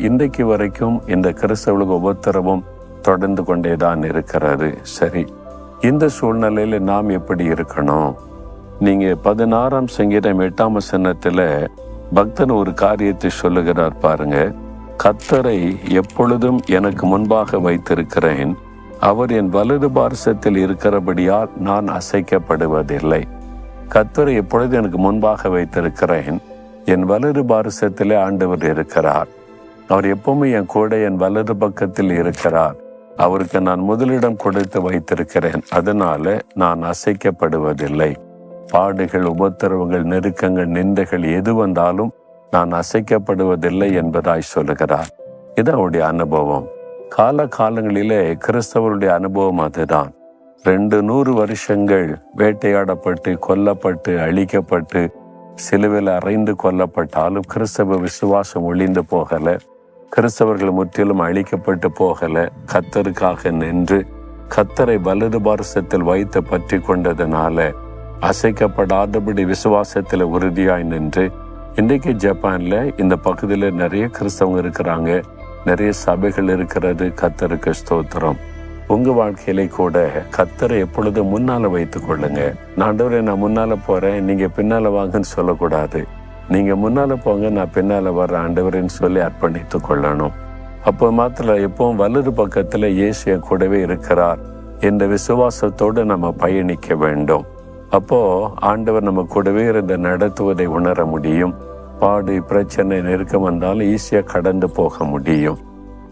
இன்றைக்கு வரைக்கும் இந்த கிறிஸ்தவ உபத்திரவம் தொடர்ந்து கொண்டேதான் இருக்கிறது. சரி, இந்த சூழ்நிலையில நாம் எப்படி இருக்கணும்? நீங்க 16ஆம் சங்கீதம் 8ஆம் வசனத்துல பக்தன் ஒரு காரியத்தை சொல்லுகிறார் பாருங்க. கர்த்தரை எப்பொழுதும் எனக்கு முன்பாக வைத்திருக்கிறேன், அவர் என் வலது பார்சத்தில் இருக்கிறபடியால் நான் அசைக்கப்படுவதில்லை. கர்த்தரை எப்பொழுது எனக்கு முன்பாக வைத்திருக்கிறேன், என் வலது பார்சத்திலே ஆண்டவர் இருக்கிறார். அவர் எப்பவுமே என் கூட என் வலது பக்கத்தில் இருக்கிறார். அவருக்கு நான் முதலிடம் கொடுத்து வைத்திருக்கிறேன். அதனால நான் அசைக்கப்படுவதில்லை. பாடுகள், உபத்திரவங்கள், நெருக்கங்கள், நிந்தைகள் எது வந்தாலும் நான் அசைக்கப்படுவதில்லை என்பதாய் சொல்லுகிறார். இது அவருடைய அனுபவம். காலங்களிலே கிறிஸ்தவருடைய அனுபவம் அதுதான். 200 வருஷங்கள் வேட்டையாடப்பட்டு, கொல்லப்பட்டு, அழிக்கப்பட்டு, சிலுவையில் அறைந்து கொல்லப்பட்டாலும் கிறிஸ்தவ விசுவாசம் ஒளிந்து போகல. கிறிஸ்தவர்கள் முற்றிலும் அழிக்கப்பட்டு போகல. கர்த்தருக்காக நின்று கர்த்தரை வலது பார்சத்தில் வைத்து பற்றி கொண்டதுனால அசைக்கப்படாதபடி விசுவாசத்தில் உறுதியாய் நின்று இன்றைக்கு ஜப்பான்ல இந்த பகுதியில நிறைய கிறிஸ்தவங்க இருக்கிறாங்க, நிறைய சபைகள் இருக்கிறது. கர்த்தருக்கு ஸ்தோத்திரம். உங்க வாழ்க்கையில கூட கர்த்தரை எப்பொழுதும் முன்னால வைத்துக் கொள்ளுங்க. ஆண்டவரே, நான் முன்னால போறேன், நீங்க பின்னால வாங்கன்னு சொல்லக்கூடாது. நீங்க முன்னால போங்க, நான் பின்னால வர்ற ஆண்டவரேன்னு சொல்லி அர்ப்பணித்துக் கொள்ளணும். அப்போ மாத்திரம் எப்பவும் வலது பக்கத்துல இயேசு என் கூடவே இருக்கிறார் என்ற விசுவாசத்தோடு நம்ம பயணிக்க வேண்டும். அப்போ ஆண்டவர் நம்ம கூடவே இருந்து நடத்துவதை உணர முடியும். பாடு, பிரச்சனை, நெருக்கம் வந்தாலும் ஈஸியா கடந்து போக முடியும்.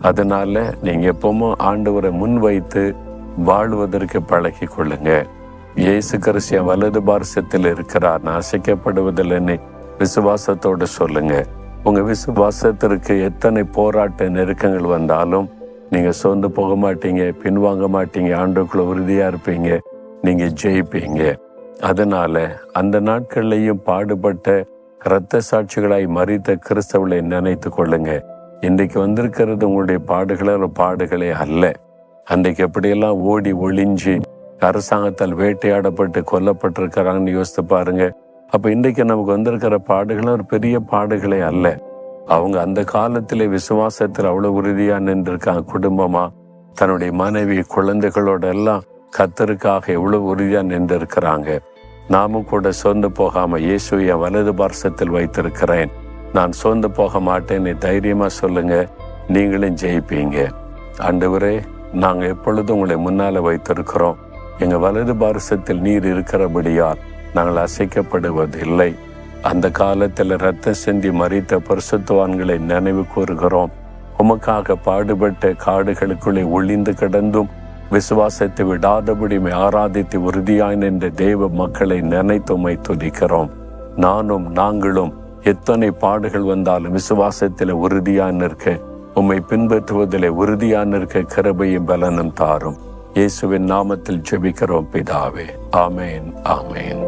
அதனால நீங்க எப்பவும் ஆண்டவரை முன் வைத்து வாழ்வதற்கு பழகி கொள்ளுங்க. இயேசு கிறிஸ்து வலது பார்சத்தில் இருக்கிறார், நான் அசைக்கப்படுவதில்லைன்னு விசுவாசத்தோடு சொல்லுங்க. உங்க விசுவாசத்திற்கு எத்தனை போராட்ட நெருக்கங்கள் வந்தாலும் நீங்க சோர்ந்து போக மாட்டீங்க, பின்வாங்க மாட்டீங்க. ஆண்டுக்குள்ள உறுதியா இருப்பீங்க, நீங்க ஜெயிப்பீங்க. அதனால அந்த நாட்கள்லையும் பாடுபட்ட இரத்த சாட்சிகளாய் மரித்த கிறிஸ்தவர்களை நினைத்து கொள்ளுங்க. இன்றைக்கு வந்திருக்கிறது உங்களுடைய பாடுகளே அல்ல. அன்றைக்கு எப்படியெல்லாம் ஓடி ஒளிஞ்சு அரசாங்கத்தால் வேட்டையாடப்பட்டு கொல்லப்பட்டிருக்கிறாங்கன்னு யோசித்து பாருங்க. அப்ப இன்றைக்கு நமக்கு வந்திருக்கிற பாடுகள் ஒரு பெரிய பாடுகளே அல்ல. அவங்க அந்த காலத்திலே விசுவாசத்தில் அவ்வளவு உறுதியா நின்றிருக்காங்க. குடும்பமா, தன்னுடைய மனைவி, குழந்தைகளோட எல்லாம் கர்த்தருக்காக எவ்வளவு உறுதியா நின்றிருக்கிறாங்க. நாமும் கூட சோர்ந்து போகாம இயேசு என் வலது பார்சத்தில் வைத்திருக்கிறேன், நான் சோர்ந்து போக மாட்டேன்னு தைரியமா சொல்லுங்க. நீங்களும் ஜெயிப்பீங்க. ஆண்டவரே, நாங்க எப்பொழுதும் உங்களை முன்னால வைத்திருக்கிறோம். எங்க வலது பார்சத்தில் நீர் இருக்கிறபடியால் நாங்கள் அசைக்கப்படுவதில்லை. அந்த காலத்தில் இரத்த சிந்தி மரித்த பரிசுத்தவான்களை நினைவு கூறுகிறோம். உமக்காக பாடுபட்ட காடுகளுக்குள்ளே ஒளிந்து கிடந்தும் விசுவாசத்தை விடாதபடி ஆராதித்து உறுதியாய் நின்ற தேவ மக்களை நினைத்துமை துதிக்கிறோம். நாங்களும் எத்தனை பாடுகள் வந்தாலும் விசுவாசத்தில் உறுதியாய் நிற்க, உம்மை பின்பற்றுவதிலே உறுதியாய் நிற்க கிருபையும் பலனும் தாரும். இயேசுவின் நாமத்தில் ஜெபிக்கிறோம் பிதாவே. ஆமேன், ஆமேன்.